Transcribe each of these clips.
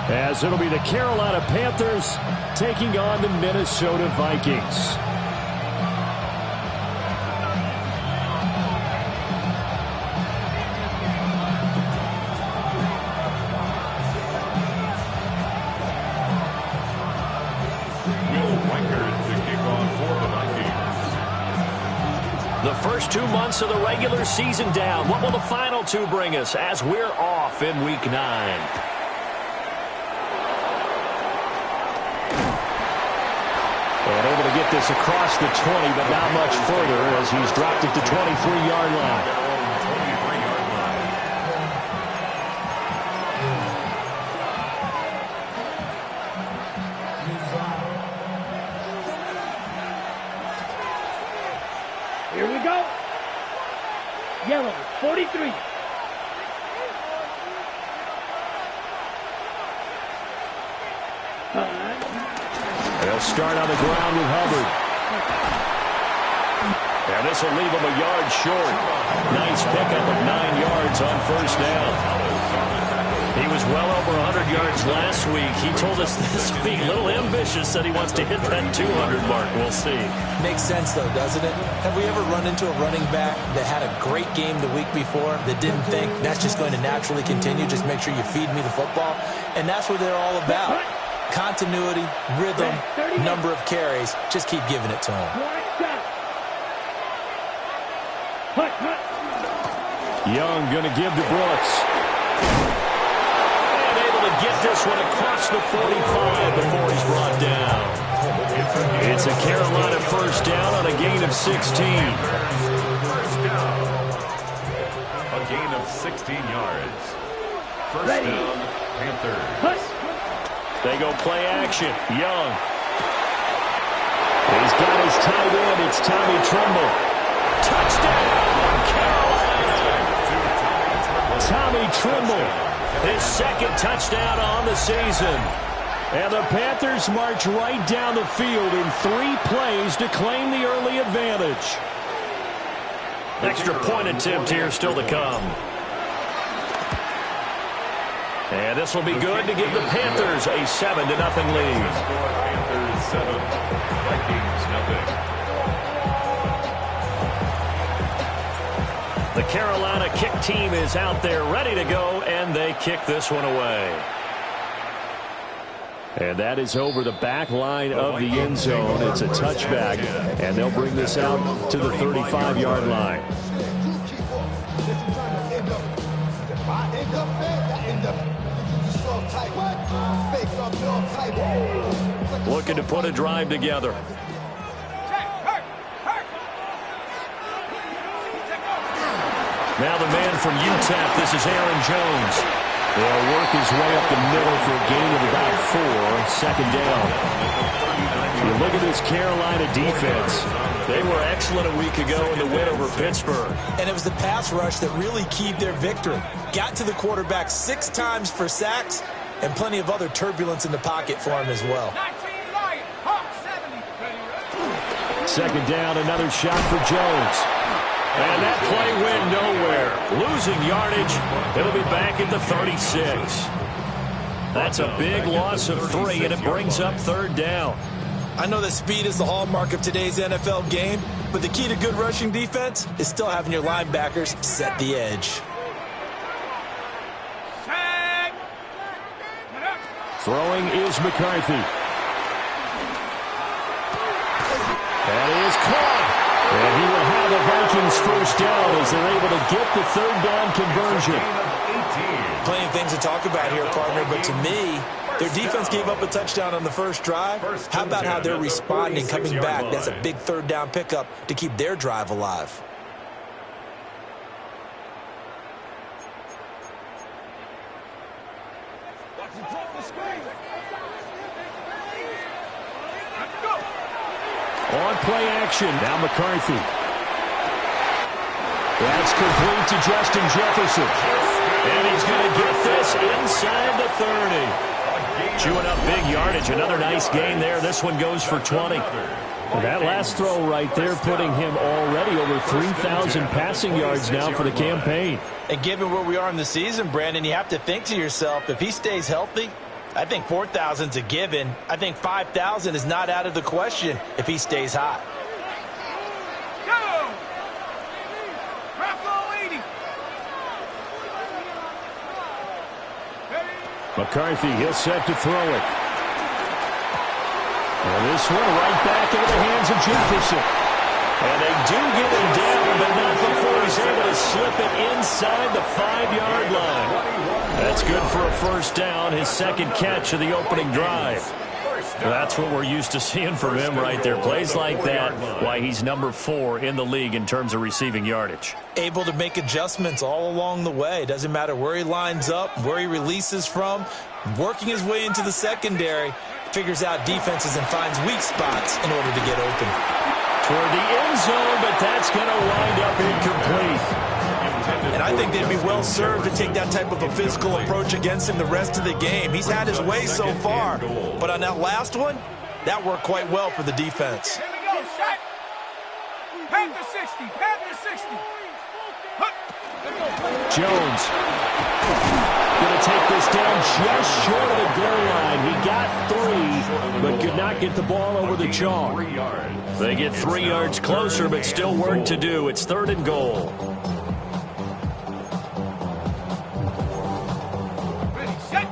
As it'll be the Carolina Panthers taking on the Minnesota Vikings. The first 2 months of the regular season down. What will the final 2 bring us as we're off in Week 9? And able to get this across the 20, but not much further as he's dropped it to 23-yard line. Here we go. Yellow, 43. They'll start on the ground with Hubbard. And this will leave him a yard short. Nice pickup of 9 yards on first down. He was well over 100 yards last week. He told us this week, a little ambitious, said he wants to hit that 200 mark. We'll see. Makes sense, though, doesn't it? Have we ever run into a running back that had a great game the week before that didn't think that's just going to naturally continue? Just make sure you feed me the football. And that's what they're all about. Continuity, rhythm, number of carries. Just keep giving it to him. Young going to give to Brooks. And able to get this one across the 45 before he's brought down. It's a Carolina first down on a gain of 16. A gain of 16 yards. First down, Panthers. They go play action. Young. He's got his tight end. It's Tommy Tremble. Touchdown, Carolina. Tommy Tremble, his second touchdown on the season. And the Panthers march right down the field in 3 plays to claim the early advantage. Extra point attempt here still to come. And this will be good to give the Panthers a 7-0 lead. Panthers 7, Vikings 0. The Carolina kick team is out there ready to go, and they kick this one away. And that is over the back line of the end zone. It's a touchback, and they'll bring this out to the 35-yard line. Looking to put a drive together. Now the man from UTEP, this is Aaron Jones. They'll work his way up the middle for a gain of about 4, second down. You look at this Carolina defense. They were excellent a week ago in the win over Pittsburgh. And it was the pass rush that really keyed their victory. Got to the quarterback 6 times for sacks and plenty of other turbulence in the pocket for him as well. Second down, another shot for Jones. And that play went nowhere. Losing yardage. It'll be back at the 36. That's a big loss of 3, and it brings up third down. I know that speed is the hallmark of today's NFL game, but the key to good rushing defense is still having your linebackers set the edge. Throwing is McCarthy. That is caught. And he will have the Vikings first down as they're able to get the third down conversion. Plenty of things to talk about here, partner, but to me, their defense gave up a touchdown on the first drive. How about how they're responding, coming back? That's a big third down pickup to keep their drive alive. On play action, now McCarthy. That's complete to Justin Jefferson. And he's going to get this inside the 30. Chewing up big yardage. Another nice gain there. This one goes for 20. And that last throw right there putting him already over 3,000 passing yards now for the campaign. And given where we are in the season, Brandon, you have to think to yourself, if he stays healthy, I think 4,000's a given. I think 5,000 is not out of the question if he stays hot. Go! Bravo 80. McCarthy, he'll set to throw it. Well, this one right back into the hands of Jefferson. And they do get him down, but not before he's able to slip it inside the 5-yard line. That's good for a first down, his second catch of the opening drive. That's what we're used to seeing from him right there. Plays like that, why he's number 4 in the league in terms of receiving yardage. Able to make adjustments all along the way. Doesn't matter where he lines up, where he releases from, working his way into the secondary, figures out defenses and finds weak spots in order to get open. Toward the end zone, but that's going to wind up incomplete. And I think they'd be well served to take that type of a physical approach against him the rest of the game. He's had his way so far, but on that last one, that worked quite well for the defense. Here we go, shot. Panther 60, Panther 60. Jones going to take this down just short of the goal line. He got 3, but could not get the ball over the chalk. They get 3 yards closer, but still work to do. It's 3rd and goal. Ready, set.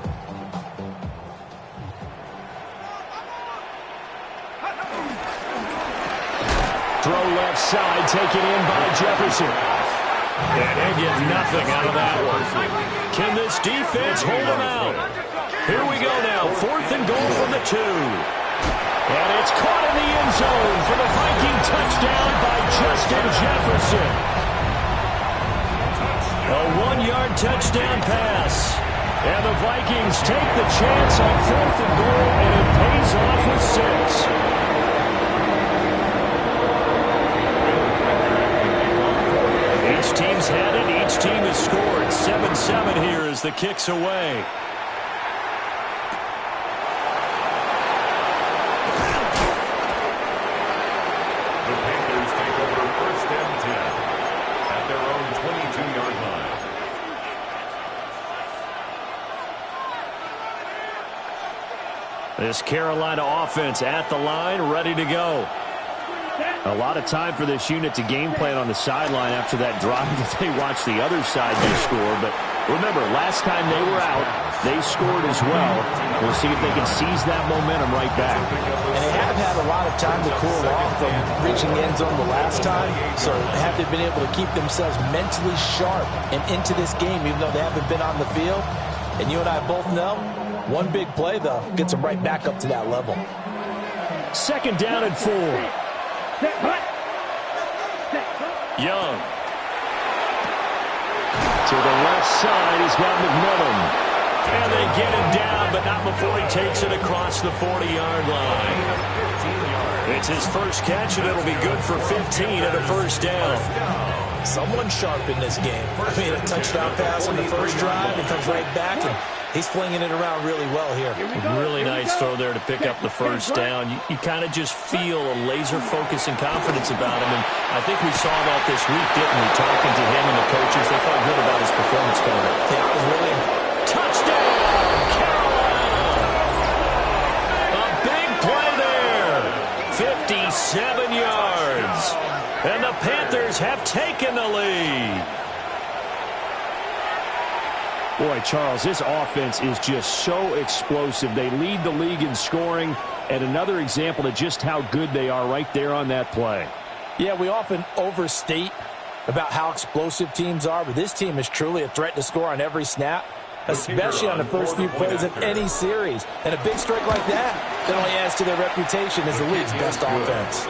Throw left side, taken in by Jefferson. And they get nothing out of that one. Can this defense hold them out? Here we go now, 4th and goal from the 2. And it's caught in the end zone for the Viking touchdown by Justin Jefferson. A 1-yard touchdown pass. And the Vikings take the chance on 4th and goal, and it pays off with 6. Each team's had it. Each team has scored. 7-7 here as the kick's away. The Panthers take over 1st and 10 at their own 22-yard line. This Carolina offense at the line, ready to go. A lot of time for this unit to game plan on the sideline after that drive that they watched the other side do score. But remember, last time they were out, they scored as well. We'll see if they can seize that momentum right back. And they have had a lot of time to cool off from reaching the end zone the last time. So have they been able to keep themselves mentally sharp and into this game, even though they haven't been on the field? And you and I both know, one big play, though, gets them right back up to that level. 2nd down and 4. Young. To the left side, he's got McMillan. And they get him down, but not before he takes it across the 40-yard line. It's his first catch, and it'll be good for 15 and a first down. Someone sharp in this game. I mean, a touchdown pass on the first drive, and comes right back, and he's flinging it around really well here. Really nice throw there to pick up the first down. You kind of just feel a laser focus and confidence about him, and I think we saw that this week, didn't we? Talking to him and the coaches, they felt good about his performance coming up. Yeah, it was really... Touchdown, Carolina! A big play there. 57 yards. And the Panthers have taken the lead. Boy, Charles, this offense is just so explosive. They lead the league in scoring, and another example of just how good they are right there on that play. Yeah, we often overstate about how explosive teams are, but this team is truly a threat to score on every snap, especially on the first few plays of any series. And a big strike like that only adds to their reputation as the league's best offense.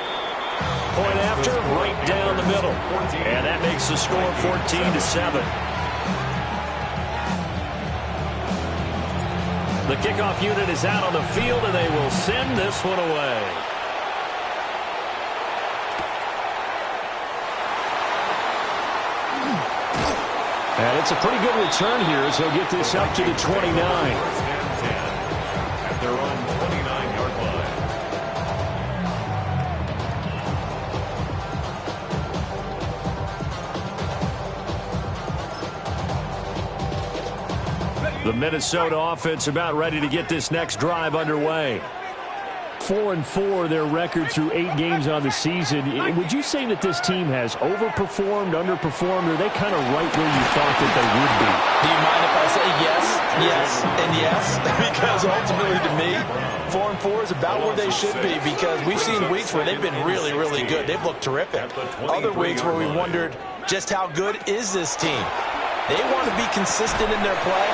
Point after, right down the middle. And that makes the score 14-7. The kickoff unit is out on the field, and they will send this one away. And it's a pretty good return here as he'll get this up to the 29. At their own 29-yard line. The Minnesota offense about ready to get this next drive underway. 4-4 their record through 8 games on the season. Would you say that this team has overperformed, underperformed, or are they kind of right where you thought that they would be? Do you mind if I say yes, yes, and yes? Because ultimately to me, 4-4 is about where they should be, because we've seen weeks where they've been really, really good. They've looked terrific. Other weeks where we wondered just how good is this team. They want to be consistent in their play,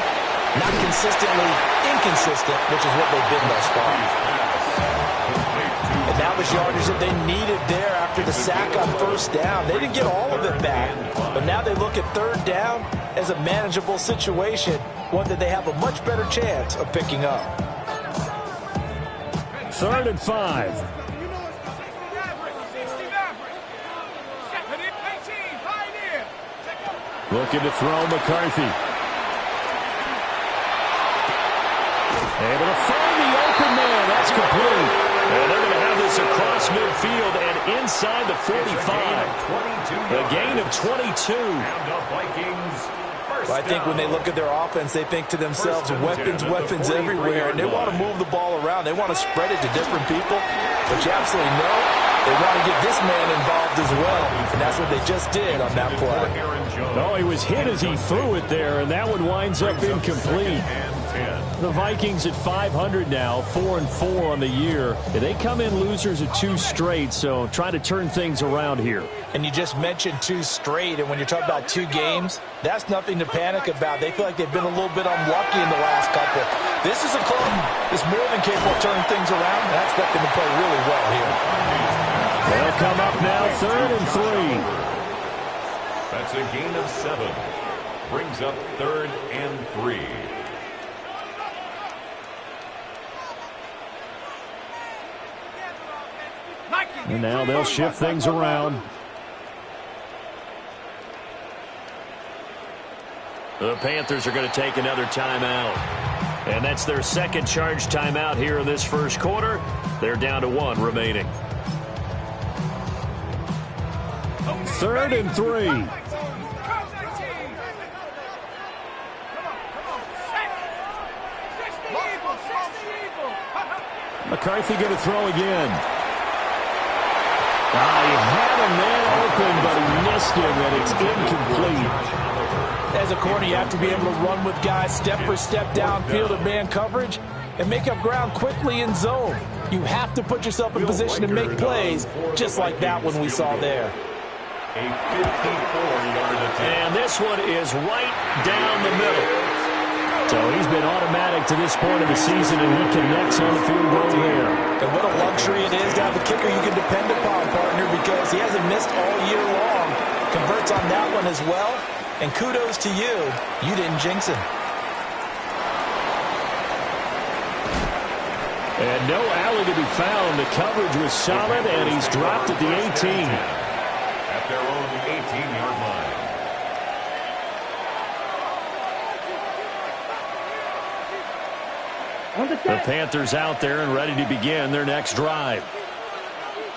not consistently inconsistent, which is what they've been thus far. And now the yardage that they needed there after the sack on first down. They didn't get all of it back, but now they look at third down as a manageable situation, one that they have a much better chance of picking up. 3rd and 5. Looking to throw McCarthy. Able to find the open man. That's complete. And they're going to have this across midfield and inside the 45. A gain of 22. Well, I think when they look at their offense, they think to themselves, weapons, weapons everywhere, and they want to move the ball around. They want to spread it to different people, but you absolutely know they want to get this man involved as well, and that's what they just did on that play. Oh, he was hit as he threw it there, and that one winds up incomplete. The Vikings at 500 now, 4-4 on the year. They come in losers of 2 straight, so trying to turn things around here. And you just mentioned 2 straight, and when you're talking about 2 games, that's nothing to panic about. They feel like they've been a little bit unlucky in the last couple. This is a club that's more than capable of turning things around, and I expect them to play really well here. They'll come up now, 3rd and 3. That's a gain of 7. Brings up 3rd and 3. And now they'll shift things around. The Panthers are going to take another timeout. And that's their second charge timeout here in this first quarter. They're down to 1 remaining. 3rd and 3. McCarthy going to throw again. He had a man open, but he missed him, and it's incomplete. As a corner, you have to be able to run with guys step for step downfield of man coverage and make up ground quickly in zone. You have to put yourself in position to make plays, just like that one we saw there. A 54-yard attempt. And this one is right down the middle. So he's been automatic to this point of the season, and he connects on the field goal there. And what a luxury it is to have a kicker you can depend upon, partner, because he hasn't missed all year long. Converts on that one as well. And kudos to you. You didn't jinx him. And no alley to be found. The coverage was solid, and he's dropped at the 18. At their own 18-yard line. The Panthers out there and ready to begin their next drive.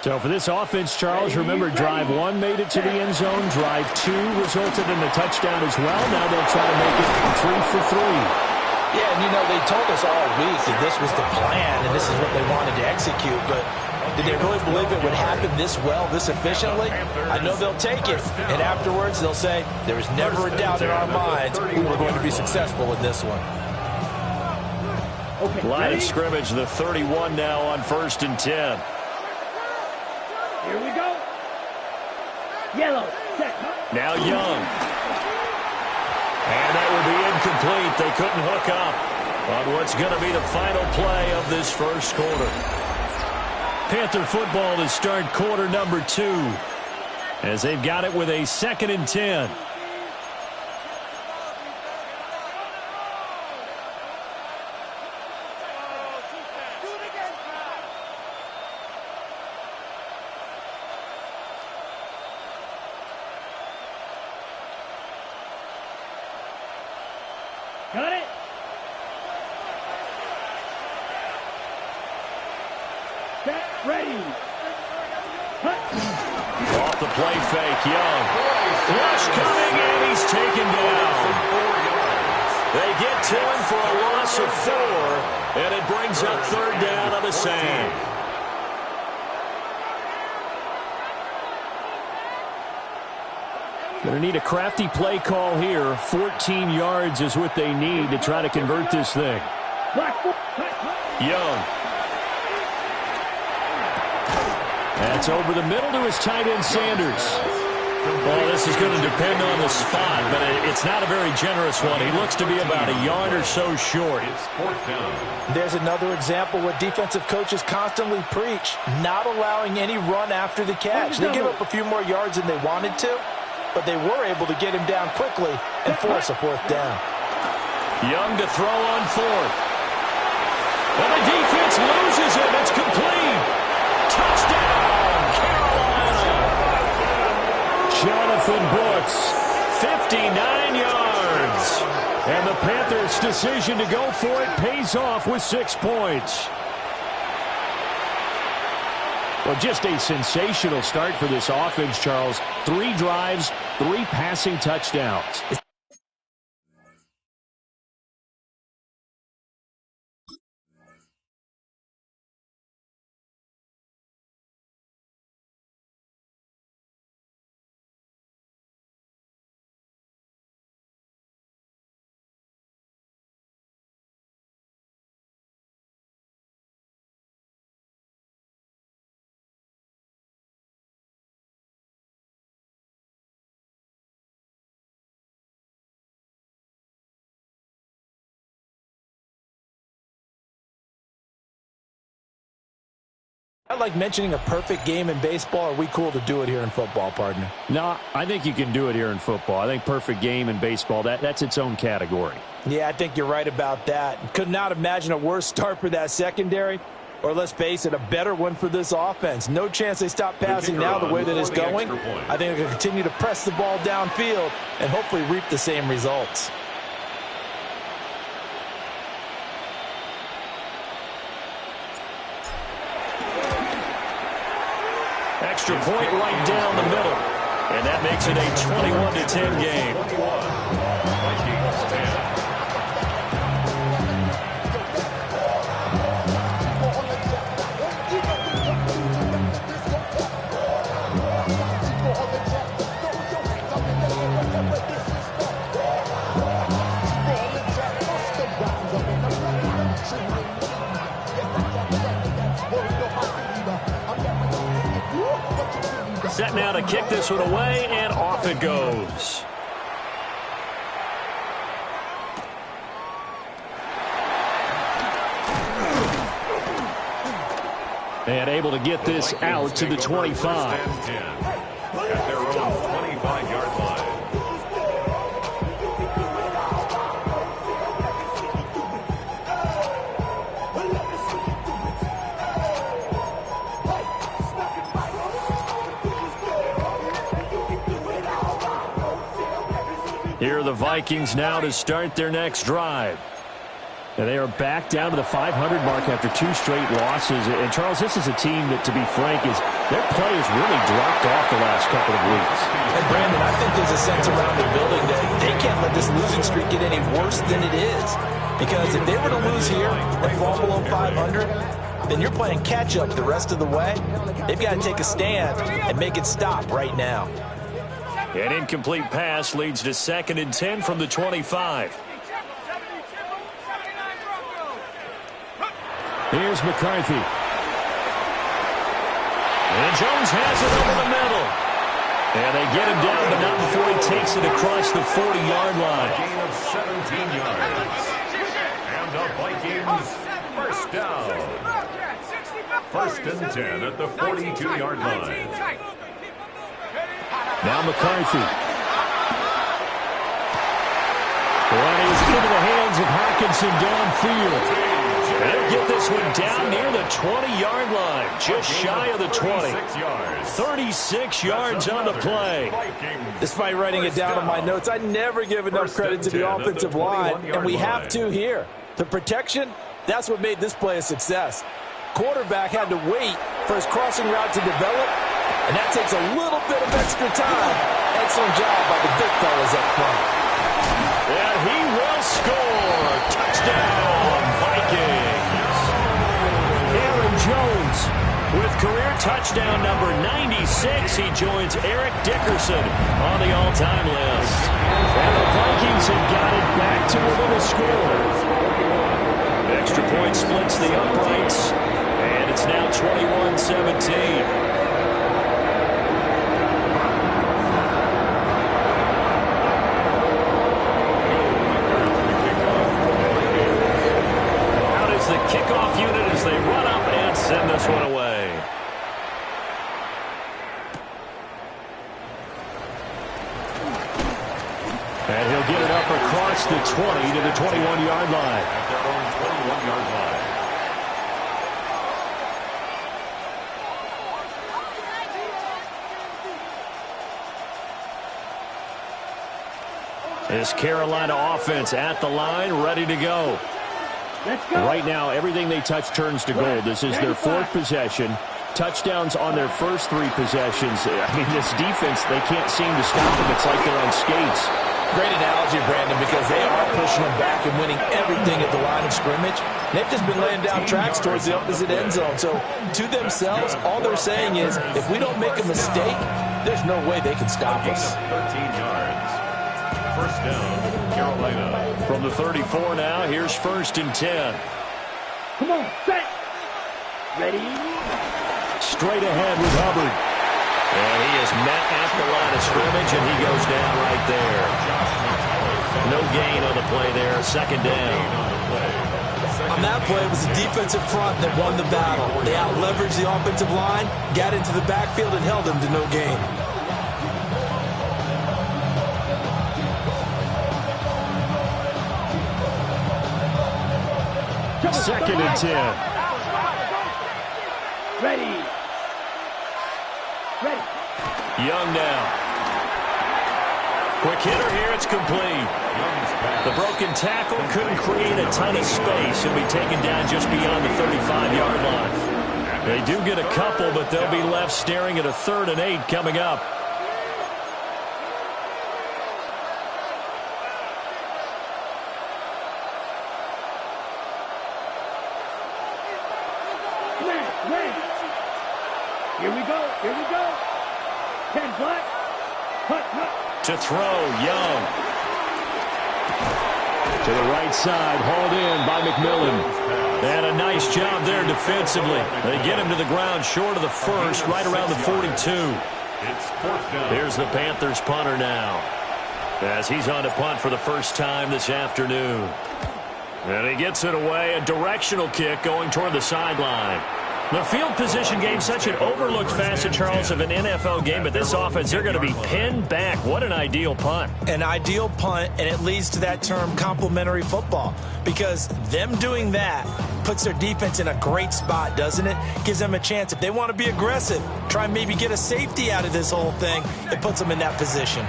So for this offense, Charles, remember drive 1 made it to the end zone. Drive 2 resulted in a touchdown as well. Now they'll try to make it 3 for 3. Yeah, and you know, they told us all week that this was the plan and this is what they wanted to execute, but did they really believe it would happen this well, this efficiently? I know they'll take it, and afterwards they'll say, there was never a doubt in our minds we were going to be successful in this one. Okay, Line ready? of scrimmage, the 31 now on 1st and 10. Here we go. Yellow, set. Now Young. And that would be incomplete. They couldn't hook up on what's going to be the final play of this first quarter. Panther football to start quarter number 2 as they've got it with a 2nd and 10. Got it. Set, ready. Off the play fake, Young. Flush coming, and he's taken down. They get to him for a loss of 4, and it brings up third down on the same. Going to need a crafty play call here. 14 yards is what they need to try to convert this thing. Young. That's over the middle to his tight end, Sanders. Well, this is going to depend on the spot, but it's not a very generous one. He looks to be about a yard or so short. There's another example what defensive coaches constantly preach, not allowing any run after the catch. They give up a few more yards than they wanted to, but they were able to get him down quickly and force a fourth down. Young to throw on fourth. And the defense loses it. It's complete. Touchdown, Carolina. Jonathan Brooks, 59 yards. And the Panthers' decision to go for it pays off with 6 points. Well, just a sensational start for this offense, Charles. 3 drives, 3 passing touchdowns. I like mentioning a perfect game in baseball. Are we cool to do it here in football, partner? No, I think you can do it here in football. I think perfect game in baseball, that's its own category. Yeah, I think you're right about that. Could not imagine a worse start for that secondary, or let's face it, a better one for this offense. No chance they stop passing now the way that it's going. I think they're going to continue to press the ball downfield and hopefully reap the same results. Extra point right down the middle. And that makes it a 21-10 game. Vikings 10. Set now to kick this one away, and off it goes. And able to get this out to the 25. At their own 25-yard line. Here are the Vikings now to start their next drive. And they are back down to the 500 mark after 2 straight losses. And, Charles, this is a team that, to be frank, their play has really dropped off the last couple of weeks. And, Brandon, I think there's a sense around the building that they can't let this losing streak get any worse than it is. Because if they were to lose here and fall below 500, then you're playing catch-up the rest of the way. They've got to take a stand and make it stop right now. An incomplete pass leads to 2nd and 10 from the 25. Here's McCarthy. And Jones has it over the middle. And they get him down, but not before he takes it across the 40-yard line. A gain of 17 yards. And the Vikings first down. 1st and 10 at the 42-yard line. Now McCarthy. And he's into the hands of Hockenson downfield. They'll get this one down near the 20-yard line, just shy of the 20. 36 yards on the play. Despite writing it down on my notes, I never give enough credit to the offensive line, and we have to here. The protection, that's what made this play a success. Quarterback had to wait for his crossing route to develop, and that takes a little bit of extra time. Excellent job by the big fellas up front. And he will score. Touchdown, Vikings. Aaron Jones with career touchdown number 96. He joins Eric Dickerson on the all-time list. And the Vikings have got it back to within a score. Extra point splits the uprights, and it's now 21-17. The kickoff unit as they run up and send this one away. And he'll get it up across the 20 to the 21-yard line. At their own 21-yard line. This Carolina offense at the line, ready to go. Let's go. Right now, everything they touch turns to gold. This is their fourth possession. Touchdowns on their first three possessions. I mean, this defense, they can't seem to stop them. It's like they're on skates. Great analogy, Brandon, because they are pushing them back and winning everything at the line of scrimmage. They've just been laying down tracks towards the opposite end zone. So, to themselves, all they're saying is, if we don't make a mistake, there's no way they can stop us. 13 yards. First down, Carolina. From the 34 now, here's 1st and 10. Come on, set. Ready. Straight ahead with Hubbard. And he is met at the line of scrimmage, and he goes down right there. No gain on the play there, 2nd down. On that play, it was the defensive front that won the battle. They out-leveraged the offensive line, got into the backfield, and held them to no gain. 2nd and 10. Ready. Ready. Young now. Quick hitter here, it's complete. The broken tackle couldn't create a ton of space. He'll be taken down just beyond the 35-yard line. They do get a couple, but they'll be left staring at a 3rd and 8 coming up. Here we go. Here we go. 10 black. Hut. To throw, Young. To the right side, hauled in by McMillan. And a nice job there defensively. They get him to the ground short of the 1st, right around the 42. Here's the Panthers punter now, as he's on to punt for the first time this afternoon. And he gets it away, a directional kick going toward the sideline. The field position game, such an overlooked facet, Charles, of an NFL game, but this offense, they're going to be pinned back. What an ideal punt. An ideal punt, and it leads to that term complementary football, because them doing that puts their defense in a great spot, doesn't it? Gives them a chance. If they want to be aggressive, try and maybe get a safety out of this whole thing, it puts them in that position.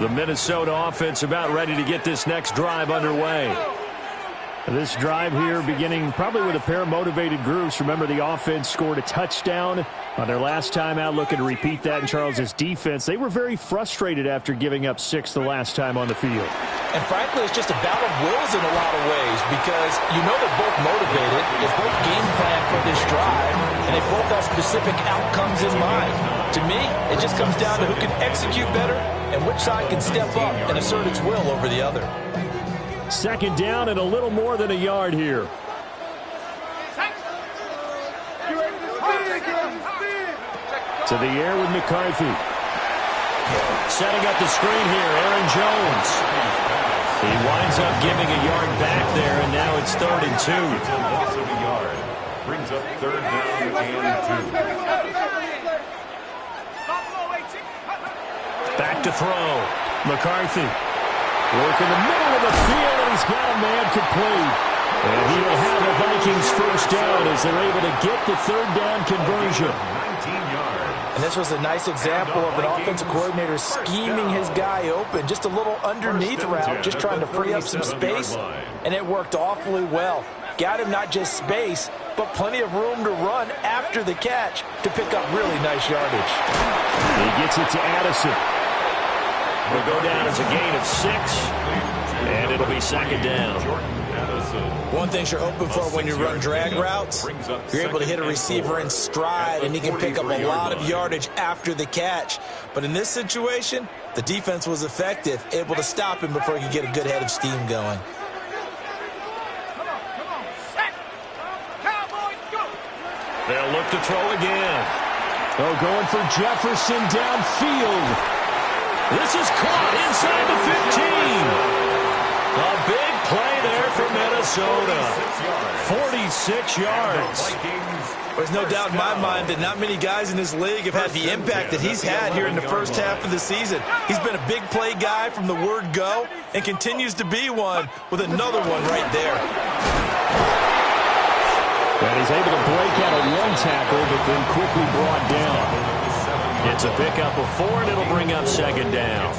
The Minnesota offense about ready to get this next drive underway. This drive here beginning probably with a pair of motivated groups. Remember, the offense scored a touchdown on their last time out, looking to repeat that in Charles's defense. They were very frustrated after giving up 6 the last time on the field. And frankly, it's just a battle of wills in a lot of ways, because you know they're both motivated, they both game plan for this drive, and they both have specific outcomes in mind. To me, it just comes down to who can execute better and which side can step up and assert its will over the other. 2nd down and a little more than a yard here. To the air with McCarthy. Setting up the screen here, Aaron Jones. He winds up giving a yard back there, and now it's 3rd and 2. It's a loss of a yard. Brings up 3rd down and 2. Back to throw. McCarthy. Work in the middle of the field, and he's got a man complete. And he will have the Vikings 1st down as they're able to get the 3rd down conversion. 19 yards. And this was a nice example of an offensive coordinator scheming his guy open. Just a little underneath route, just trying to free up some space. And it worked awfully well. Got him not just space, but plenty of room to run after the catch to pick up really nice yardage. He gets it to Addison. Will go down as a gain of 6, and it'll be 2nd down. One thing you're hoping for when you run drag routes, you're able to hit a receiver in stride, and he can pick up a lot of yardage after the catch. But in this situation, the defense was effective, able to stop him before he could get a good head of steam going. They'll look to throw again. Oh, going for Jefferson downfield. This is caught inside the 15. A big play there for Minnesota. 46 yards. There's no doubt in my mind that not many guys in this league have had the impact that he's had here in the first half of the season. He's been a big play guy from the word go and continues to be one with another one right there. And he's able to break out of one tackle, but then quickly brought down. It's a pickup of 4, and it'll bring up second down.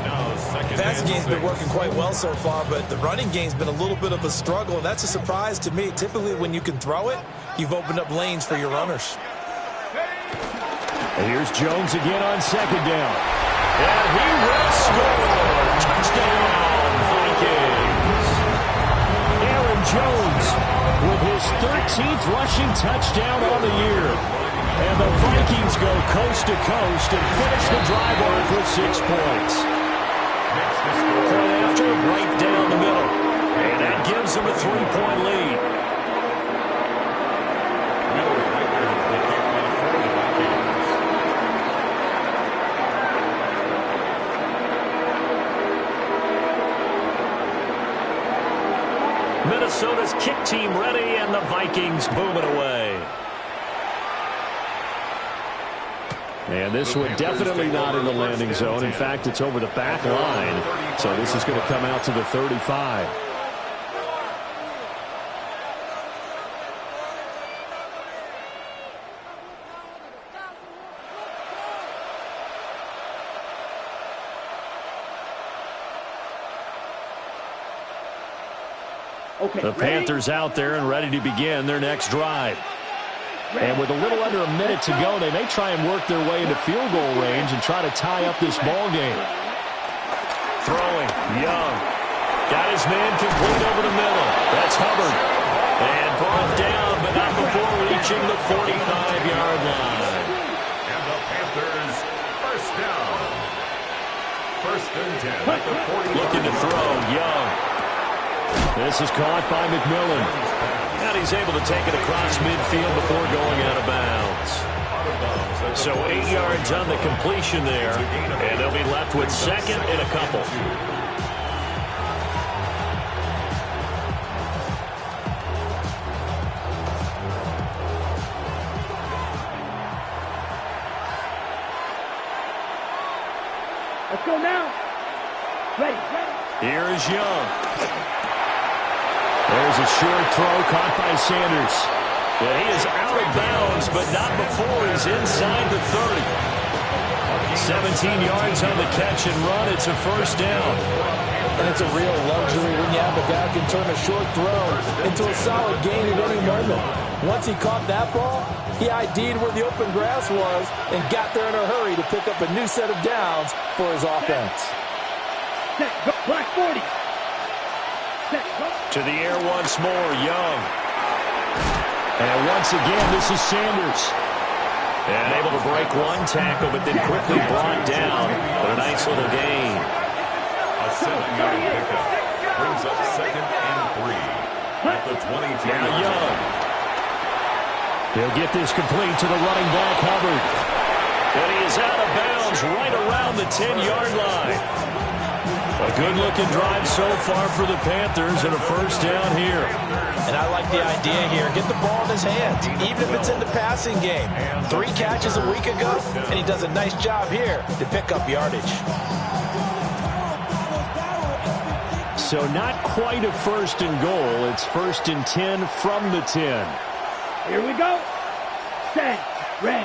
The passing game's been working quite well so far, but the running game's been a little bit of a struggle, and that's a surprise to me. Typically, when you can throw it, you've opened up lanes for your runners. And here's Jones again on second down. And he will score. Touchdown, Vikings. Aaron Jones with his 13th rushing touchdown on the year. And the Vikings go coast to coast and finish the drive off with 6 points. Point after, right down the middle. And that gives them a 3-point lead. Minnesota's kick team ready, and the Vikings booming away. And this one definitely not in the landing zone. In fact, it's over the back line. So this is going to come out to the 35. The Panthers out there and ready to begin their next drive. And with a little under a minute to go, they may try and work their way into field goal range and try to tie up this ball game. Throwing, Young. Got his man complete over the middle. That's Hubbard. And brought down, but not before reaching the 45-yard line. And the Panthers first down. First and 10 at the 40. Looking to throw, Young. This is caught by McMillan. And he's able to take it across midfield before going out of bounds. So 8 yards on the completion there, and they'll be left with second and a couple. Let's go now. Ready. Here is Young. There's a short throw caught by Sanders. And he is out of bounds, but not before he's inside the 30. 17 yards on the catch and run. It's a first down. And it's a real luxury when you have a guy who can turn a short throw into a solid gain at any moment. Once he caught that ball, he ID'd where the open grass was and got there in a hurry to pick up a new set of downs for his offense. Set, go, black 40. To the air once more, Young. And once again, this is Sanders. And able to break one tackle, but then quickly brought down. But a nice little gain. A 7-yard pickup brings up second and 3 at the 22. Now Young. He'll get this complete to the running back, Hubbard. And he is out of bounds right around the 10-yard line. A good-looking drive so far for the Panthers and a first down here. And I like the idea here. Get the ball in his hands, even if it's in the passing game. 3 catches a week ago, and he does a nice job here to pick up yardage. So not quite a first and goal. It's first and 10 from the 10. Here we go. Set, ready.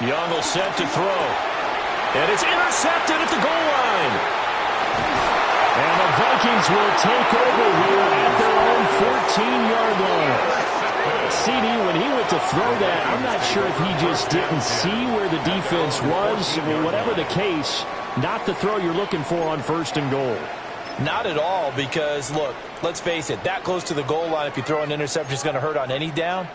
Young will set to throw. And it's intercepted at the goal line. And the Vikings will take over here at their own 14-yard line. CD, when he went to throw that, I'm not sure if he just didn't see where the defense was. Whatever the case, not the throw you're looking for on first and goal. Not at all, because, look, let's face it, that close to the goal line, if you throw an interception, is going to hurt on any down.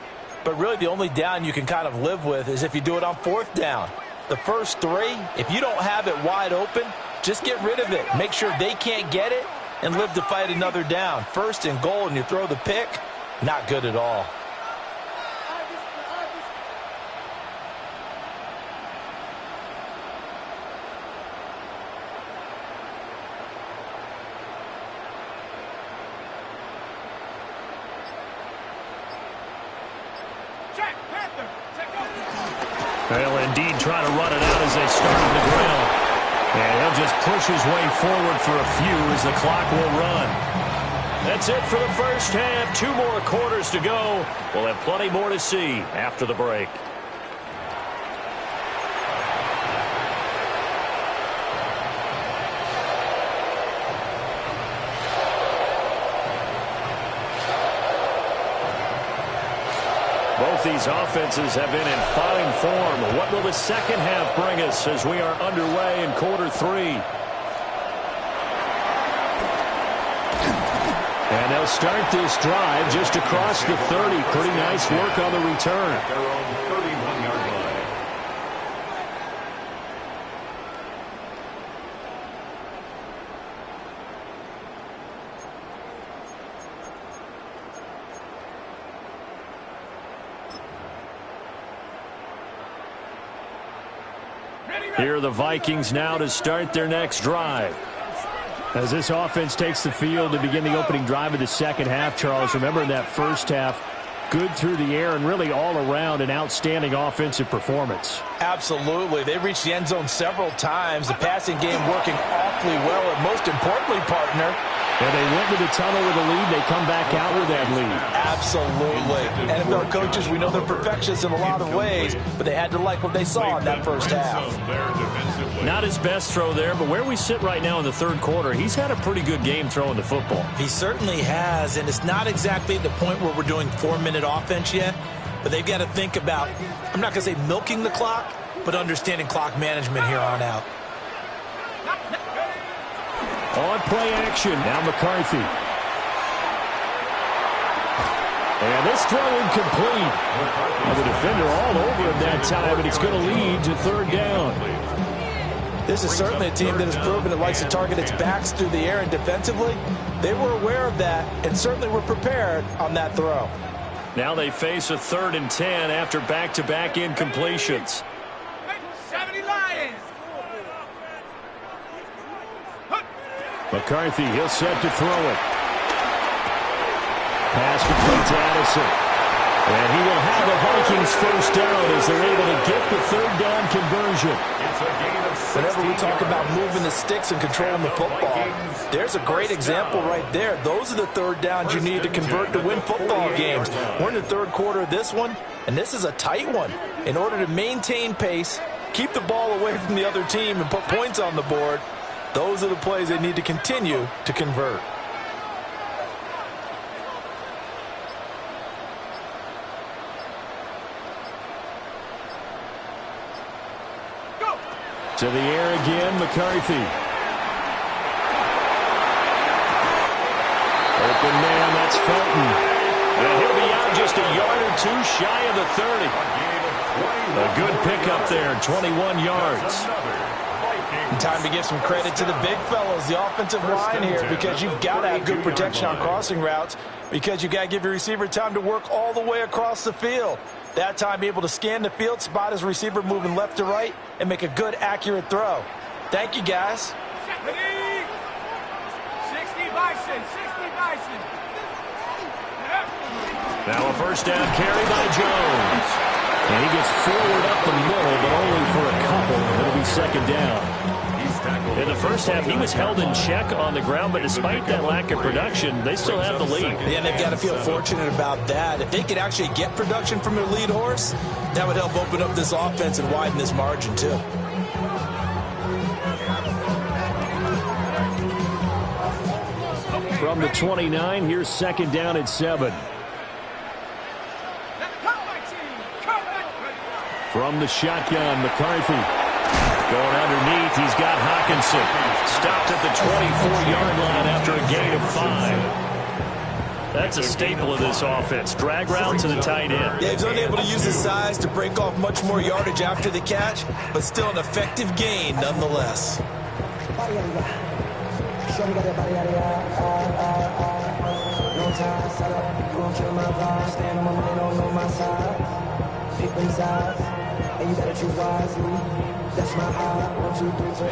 But really, the only down you can kind of live with is if you do it on 4th down. The first 3, if you don't have it wide open, just get rid of it. Make sure they can't get it and live to fight another down. 1st and goal, and you throw the pick, not good at all. They'll indeed try to run it out as they start on the ground. And he'll just push his way forward for a few as the clock will run. That's it for the first half. 2 more quarters to go. We'll have plenty more to see after the break. Both these offenses have been in fine form. What will the second half bring us as we are underway in quarter 3? And they'll start this drive just across the 30. Pretty nice work on the return. Their own 31-yard line. Here are the Vikings now to start their next drive. As this offense takes the field to begin the opening drive of the second half, Charles, remember in that first half, good through the air and really all around an outstanding offensive performance. Absolutely. They reached the end zone several times. The passing game working awfully well, and most importantly, partner, and they went to the tunnel with a lead. They come back out with that lead. Absolutely. NFL coaches, we know they're perfectionists in a lot of ways, but they had to like what they saw in that first half. Not his best throw there, but where we sit right now in the third quarter, he's had a pretty good game throwing the football. He certainly has, and it's not exactly the point where we're doing 4-minute offense yet, but they've got to think about, I'm not going to say milking the clock, but understanding clock management here on out. On play action, now McCarthy. And this throw incomplete. And the defender all over him that time, and it's going to lead to 3rd down. This is certainly a team that has proven it likes to target its backs through the air, and defensively, they were aware of that and certainly were prepared on that throw. Now they face a 3rd and 10 after back-to-back incompletions. 70 Lions. McCarthy, he'll set to throw it. Pass complete to Addison. And he will have a Vikings first down as they're able to get the 3rd down conversion. Whenever we talk about moving the sticks and controlling the football, there's a great example right there. Those are the 3rd downs you need to convert to win football games. We're in the 3rd quarter of this one, and this is a tight one. In order to maintain pace, keep the ball away from the other team, and put points on the board, those are the plays they need to continue to convert. To the air again, McCarthy. Open man, that's Felton. And he'll be out just a yard or 2 shy of the 30. A good pickup there, 21 yards. Time to give some credit to the big fellows, the offensive line here, because you've got to have good protection on crossing routes, because you've got to give your receiver time to work all the way across the field. That time, be able to scan the field, spot his receiver moving left to right, and make a good, accurate throw. Thank you, guys. 60 Bison, 60 Bison. Now a first down carry by Jones. And he gets forward up the middle, but only for a couple. It'll be 2nd down. In the first half, he was held in check on the ground, but despite that lack of production, they still have the lead. Yeah, and they've got to feel fortunate about that. If they could actually get production from their lead horse, that would help open up this offense and widen this margin, too. From the 29, here's 2nd down at 7. From the shotgun, McCarthy. Going underneath, he's got Hawkinson. Stopped at the 24-yard line after a gain of 5. That's a staple of this offense. Drag route to the tight end. Yeah, he's unable to use his size to break off much more yardage after the catch, but still an effective gain nonetheless.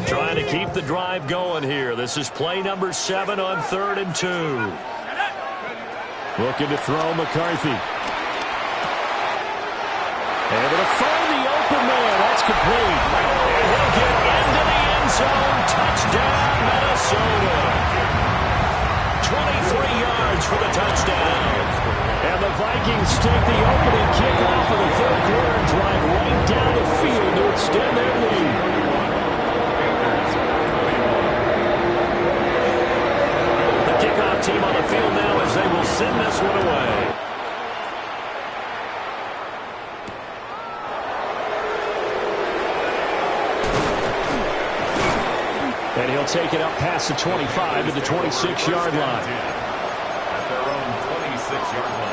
Trying to keep the drive going here. This is play number 7 on 3rd and 2. Looking to throw McCarthy. Able to find the open man. That's complete. And he'll get into the end zone. Touchdown, Minnesota. 23 yards for the touchdown. And the Vikings take the opening kickoff of the 3rd quarter and drive right down the field to extend their lead. The kickoff team on the field now as they will send this one away. And he'll take it up past the 25 to the 26-yard line. At their own 26-yard line.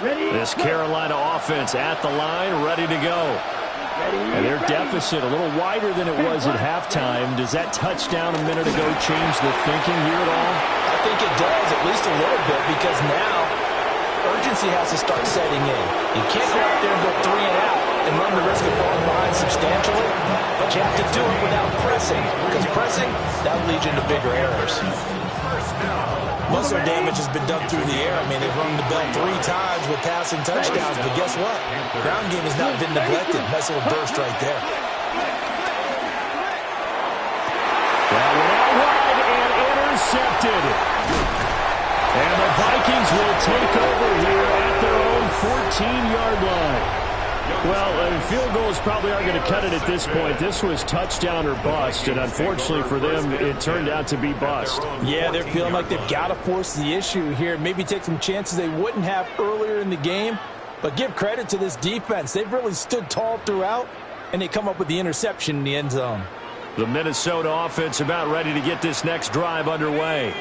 Ready? This Carolina offense at the line, ready to go. And their deficit a little wider than it was at halftime. Does that touchdown a minute ago change the thinking here at all? I think it does, at least a little bit, because now urgency has to start setting in. You can't go out there and go 3 and out and run the risk of falling behind substantially, but you have to do it without pressing, because pressing, that will lead you into bigger errors. Most of their damage has been done through the air. I mean, they've rung the bell 3 times with passing touchdowns, but guess what? Ground game has not been neglected. Nice little burst right there. That went out wide and intercepted. And the Vikings will take over here at their own 14-yard line. Well, field goals probably aren't going to cut it at this point. This was touchdown or bust, and unfortunately for them, it turned out to be bust. Yeah, they're feeling like they've got to force the issue here. Maybe take some chances they wouldn't have earlier in the game. But give credit to this defense. They've really stood tall throughout, and they come up with the interception in the end zone. The Minnesota offense about ready to get this next drive underway.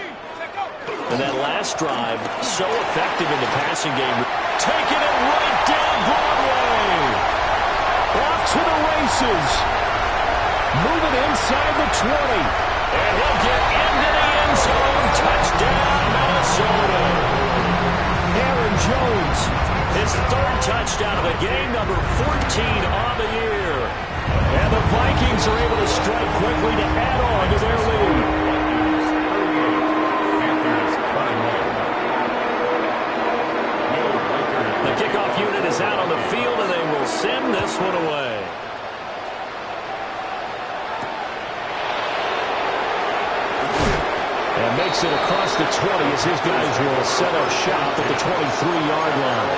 And that last drive, so effective in the passing game. Taking it right down Broadway. Off to the races. Moving inside the 20. And he'll get into the end zone. Touchdown, Minnesota. Aaron Jones, his 3rd touchdown of the game, number 14 on the year. And the Vikings are able to strike quickly to add on to their lead. The kickoff unit is out on the field, and they will send this one away. And makes it across the 20 as his guys will set up shop at the 23-yard line.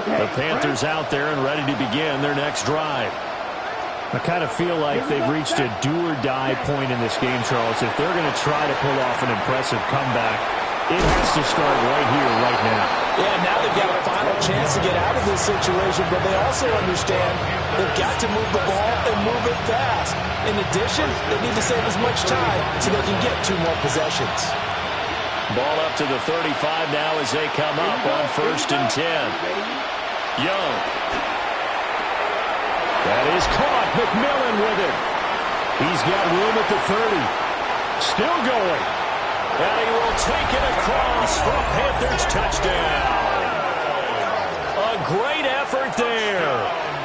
The Panthers out there and ready to begin their next drive. I kind of feel like they've reached a do-or-die point in this game, Charles. If they're going to try to pull off an impressive comeback, it has to start right here, right now. Yeah, now they've got a final chance to get out of this situation, but they also understand they've got to move the ball and move it fast. In addition, they need to save as much time so they can get 2 more possessions. Ball up to the 35 now as they come up on 1st and 10. Young. That is caught. McMillan with it. He's got room at the 30. Still going. And he will take it across for a Panthers touchdown. A great effort there.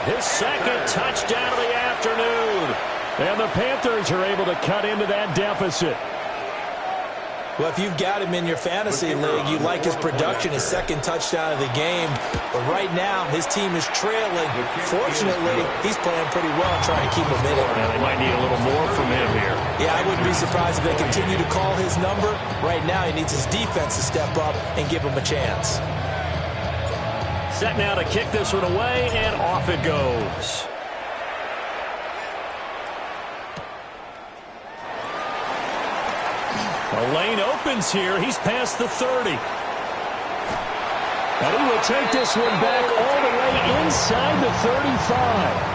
His 2nd touchdown of the afternoon. And the Panthers are able to cut into that deficit. Well, if you've got him in your fantasy league, you like his production, his 2nd touchdown of the game. But right now, his team is trailing. Fortunately, he's playing pretty well and trying to keep him in it. Well, they might need a little more from him here. Yeah, I wouldn't be surprised if they continue to call his number. Right now, he needs his defense to step up and give him a chance. Set now to kick this one away, and off it goes. The lane opens here. He's past the 30. And he will take this one back all the way inside the 35.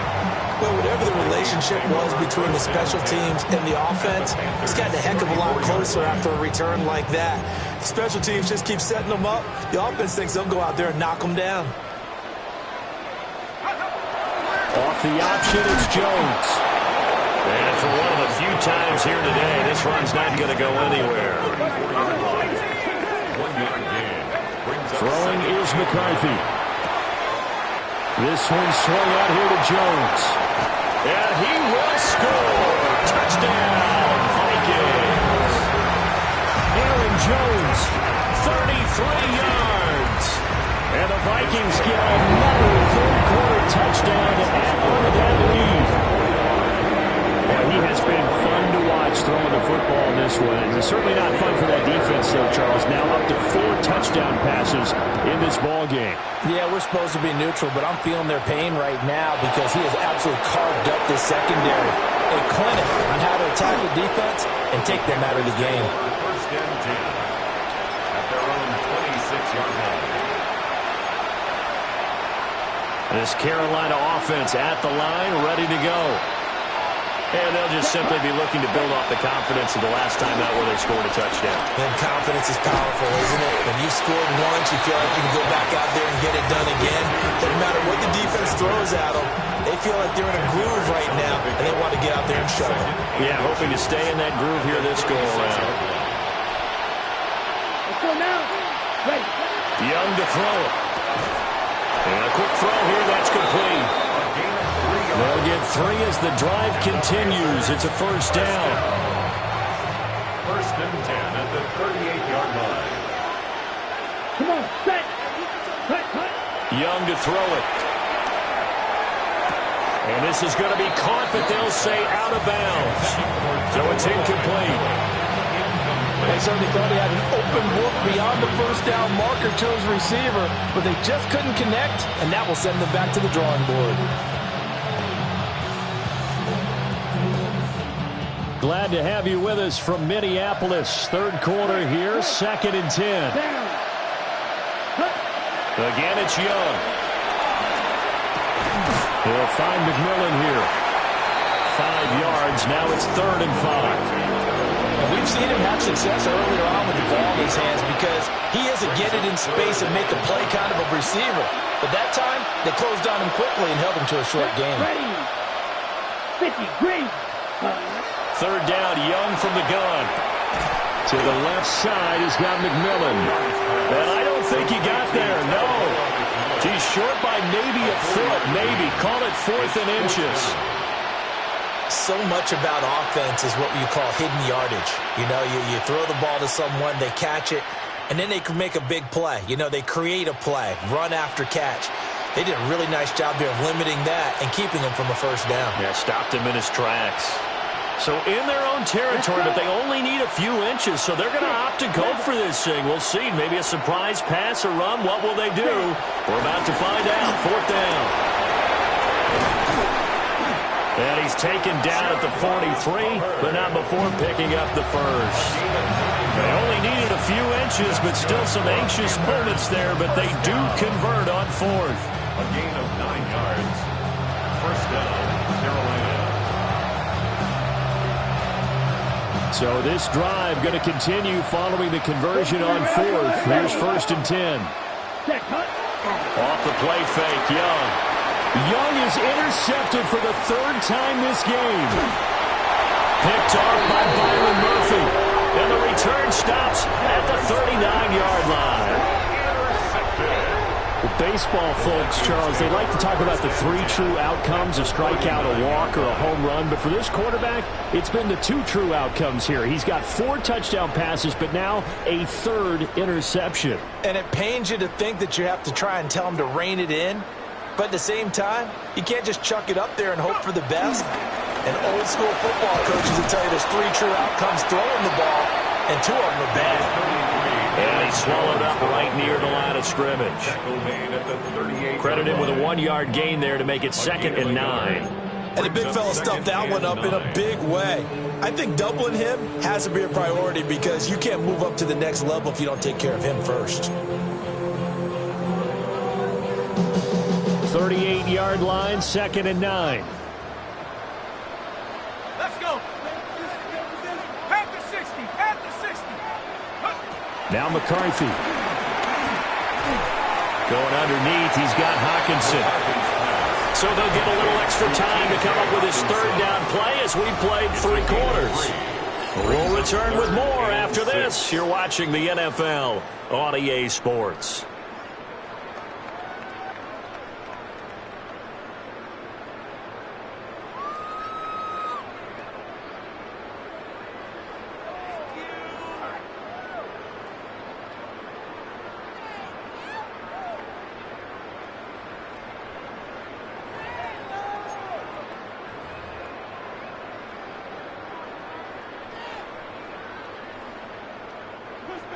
Well, whatever the relationship was between the special teams and the offense, it's gotten a heck of a lot closer after a return like that. The special teams just keep setting them up. The offense thinks they'll go out there and knock them down. Off the option, it's Jones. And for one of the few times here today, this run's not going to go anywhere. Throwing is McCarthy. This one swung out here to Jones. And he will score. Touchdown, Vikings. Aaron Jones, 33 yards. And the Vikings get another third-quarter touchdown to add on to that lead. Well, he has been fun to watch throwing the football in this one. It's certainly not fun for that defense, though, Charles. Now up to 4 touchdown passes in this ball game. Yeah, we're supposed to be neutral, but I'm feeling their pain right now because he has absolutely carved up this secondary. A clinic on how to attack the defense and take them out of the game. First and 10 at their own 26-yard line. This Carolina offense at the line, ready to go. And they'll just simply be looking to build off the confidence of the last time out where they scored a touchdown. And confidence is powerful, isn't it? When you scored once, you feel like you can go back out there and get it done again. Doesn't matter what the defense throws at them. They feel like they're in a groove right now, and they want to get out there and show it. Yeah, hoping to stay in that groove here this go-around. Let's go now. Ready. Young to throw it. And a quick throw here, that's complete. They'll get 3 as the drive continues. It's a first down. First and 10 at the 38-yard line. Come on, set. Cut. Young to throw it. And this is going to be caught, but they'll say out of bounds. So it's incomplete. They certainly thought he had an open look beyond the first down marker to his receiver, but they just couldn't connect, and that will send them back to the drawing board. Glad to have you with us from Minneapolis. Third quarter here, 2nd and 10. Again, it's Young. He'll find McMillan here. 5 yards. Now it's 3rd and 5. We've seen him have success earlier on with the ball in his hands because he has to get it in space and make a play kind of a receiver. But that time, they closed on him quickly and held him to a short game. 50, green. 3rd down, Young from the gun. To the left side, he's got McMillan. And I don't think he got there, no. He's short by maybe a foot, maybe. Call it 4th and inches. So much about offense is what you call hidden yardage. You know, you throw the ball to someone, they catch it, and then they can make a big play. You know, they create a play, run after catch. They did a really nice job there of limiting that and keeping him from a first down. Yeah, stopped him in his tracks. So in their own territory, but they only need a few inches, so they're going to opt to go for this thing. We'll see. Maybe a surprise pass or run. What will they do? We're about to find out. 4th down. And he's taken down at the 43, but not before picking up the first. They only needed a few inches, but still some anxious moments there, but they do convert on 4th. A gain of 9 yards. First down, Carolina. So this drive going to continue following the conversion on 4th. Here's 1st and 10. Off the play fake, Young. Young is intercepted for the 3rd time this game. Picked off by Byron Murphy. And the return stops at the 39-yard line. Well, baseball folks, Charles, they like to talk about the 3 true outcomes, a strikeout, a walk, or a home run. But for this quarterback, it's been the 2 true outcomes here. He's got 4 touchdown passes, but now a 3rd interception. And it pains you to think that you have to try and tell him to rein it in. But at the same time, you can't just chuck it up there and hope for the best. And old school football coaches will tell you there's 3 true outcomes throwing the ball, and 2 of them are bad. And he swallowed up right near the line of scrimmage. Credit him with a 1-yard gain there to make it 2nd and 9. And the big fella stuffed that one up in a big way. I think doubling him has to be a priority because you can't move up to the next level if you don't take care of him first. 38-yard line, 2nd and 9. Let's go. Pack the 60. Pack the 60. Now McCarthy. Going underneath, he's got Hawkinson. So they'll get a little extra time to come up with his 3rd down play as we played 3 quarters. We'll return with more after this. You're watching the NFL on EA Sports.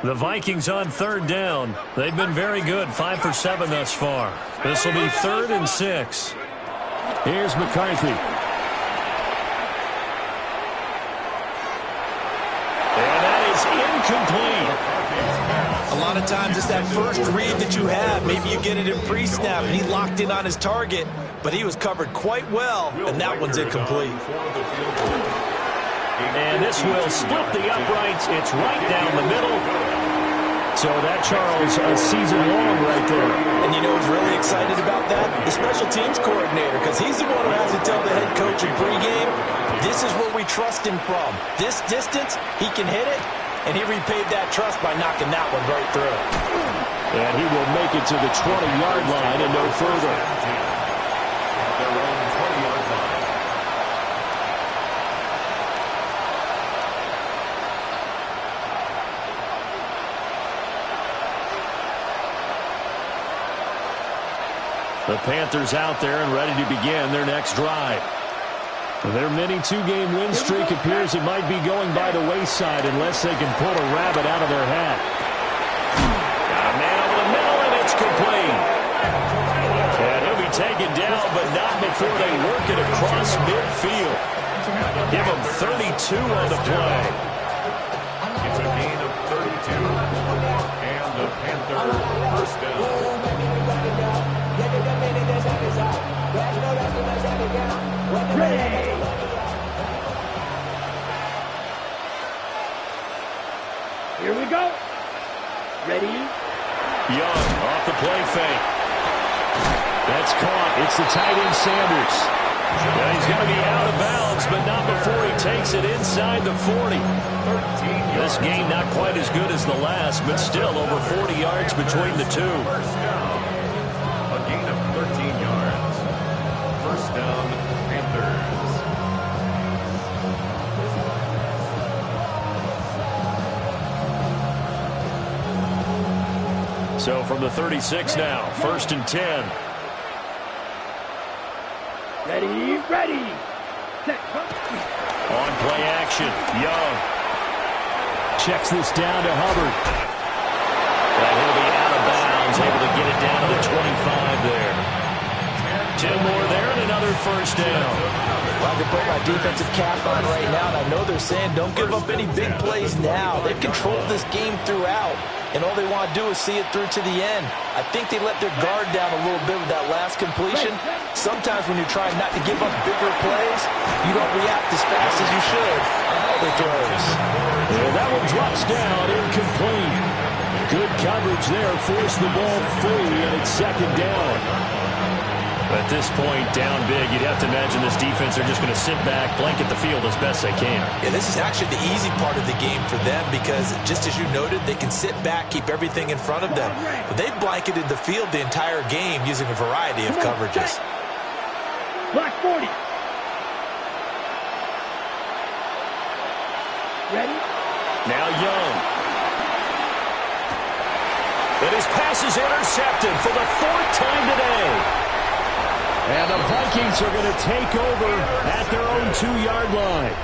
The Vikings on 3rd down. They've been very good, 5 for 7 thus far. This will be 3rd and 6. Here's McCarthy. And that is incomplete. A lot of times it's that first read that you have. Maybe you get it in pre-snap, and he locked in on his target, but he was covered quite well, and that one's incomplete. And this will split the uprights. It's right down the middle. So that, Charles, a season long right there. And you know who's really excited about that? The special teams coordinator, because he's the one who has to tell the head coach in pregame, this is where we trust him from. This distance, he can hit it, and he repaid that trust by knocking that one right through. And he will make it to the 20-yard line and no further. Their own 20-yard line. The Panthers out there and ready to begin their next drive. Their mini 2-game win streak appears it might be going by the wayside unless they can pull a rabbit out of their hat. Got a man over the middle, and it's complete. And he'll be taken down, but not before they work it across midfield. Give him 32 on the play. It's a gain of 32. And the Panther first down. Ready. Here we go. Ready. Young off the play fake. That's caught. It's the tight end Sanders. Now he's going to be out of bounds, but not before he takes it inside the 40. This game not quite as good as the last, but still over 40 yards between the two. First down. A gain of 13 yards. First down, Panthers. So from the 36 now, 1st and 10. Ready, ready. Set. On play action, Young. Checks this down to Hubbard. And he'll be out of bounds, able to get it down to the 25 there. 10 more there and another first down. Well, I can put my defensive cap on right now, and I know they're saying don't give up any big plays now. They've controlled this game throughout, and all they want to do is see it through to the end. I think they let their guard down a little bit with that last completion. Sometimes when you're trying not to give up bigger plays, you don't react as fast as you should on other throws. And that one drops down, incomplete. Good coverage there, forced the ball free, and it's 2nd down. At this point, down big, you'd have to imagine this defense are just going to sit back, blanket the field as best they can. Yeah, this is actually the easy part of the game for them because, just as you noted, they can sit back, keep everything in front of them. But they've blanketed the field the entire game using a variety of coverages. Black 40. Ready? Now Young. And his pass is intercepted for the 4th time today. And the Vikings are going to take over at their own 2-yard line.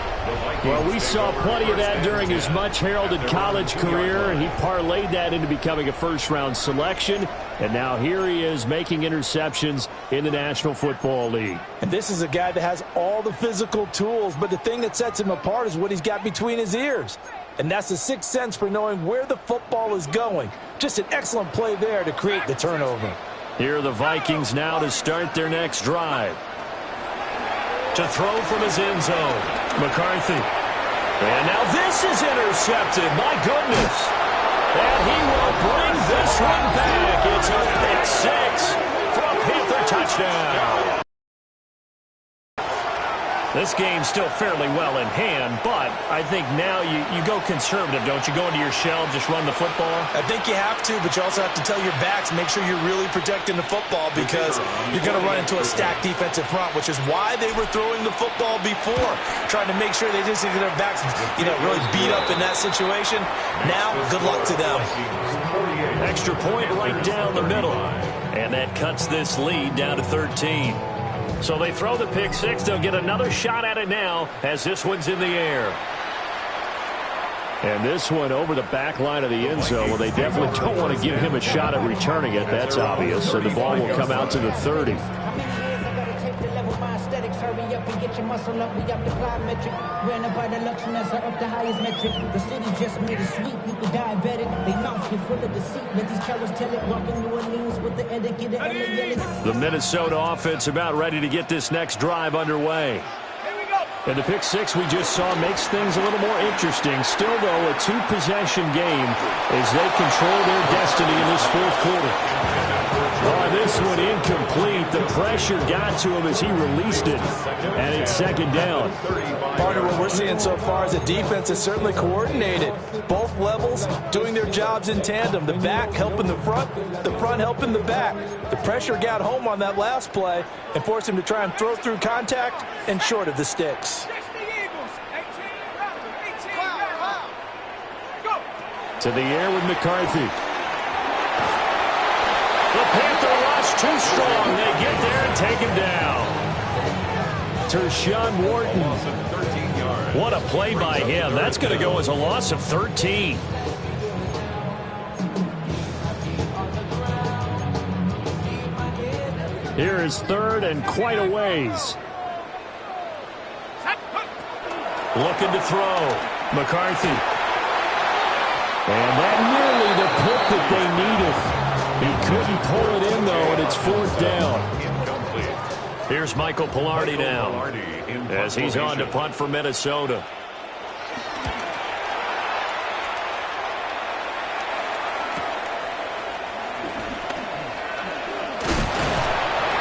Well, we saw plenty of that during his much-heralded college career. He parlayed that into becoming a first-round selection. And now here he is making interceptions in the National Football League. And this is a guy that has all the physical tools, but the thing that sets him apart is what he's got between his ears. And that's the sixth sense for knowing where the football is going. Just an excellent play there to create the turnover. Here are the Vikings now to start their next drive. To throw from his end zone, McCarthy. And now this is intercepted. My goodness. And he will bring this one back. It's a pick six for a Panther touchdown. This game's still fairly well in hand, but I think now you go conservative, don't you? Go into your shell, just run the football? I think you have to, but you also have to tell your backs, make sure you're really protecting the football because you're going to run into a stacked defensive front, which is why they were throwing the football before, trying to make sure they just get their backs, really beat up in that situation. Now, good luck to them. Extra point right down the middle, and that cuts this lead down to 13. So they throw the pick six. They'll get another shot at it now as this one's in the air. And this one over the back line of the end zone. Well, they definitely don't want to give him a shot at returning it. That's obvious. So the ball will come out to the 30. Hurry up and get your muscle up, we up the plyometric. Ran up by the luxuries are up the highest metric. The city just made it sweet, people diabetic. They mouth get full of deceit. Let these cowards tell it. Walking New Orleans with the etiquette and the Minnesota offense about ready to get this next drive underway. And the pick six we just saw makes things a little more interesting. Still, though, a two-possession game as they control their destiny in this fourth quarter. Oh, this one incomplete. The pressure got to him as he released it. And it's second down. Partner, what we're seeing so far is the defense is certainly coordinated. Both levels doing their jobs in tandem. The back helping the front helping the back. The pressure got home on that last play and forced him to try and throw through contact and short of the sticks. To the air with McCarthy. The Panther rush too strong. They get there and take him down. Tershawn Wharton. What a play by him. That's going to go as a loss of 13. Here is third and quite a ways. Looking to throw. McCarthy. And that nearly the pick that they needed. He couldn't pull it in, though, and it's fourth down. Here's Michael Pilardi now as he's on to punt for Minnesota.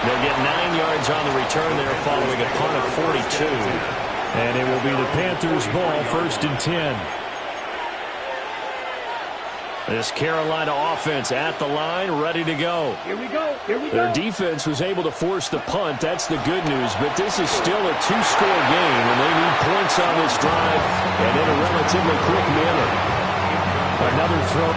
They'll get 9 yards on the return there following a punt of 42. And it will be the Panthers' ball, first and 10. This Carolina offense at the line, ready to go. Here we go. Here we go. Their defense was able to force the punt. That's the good news. But this is still a two-score game, and they need points on this drive and in a relatively quick manner. Another throw.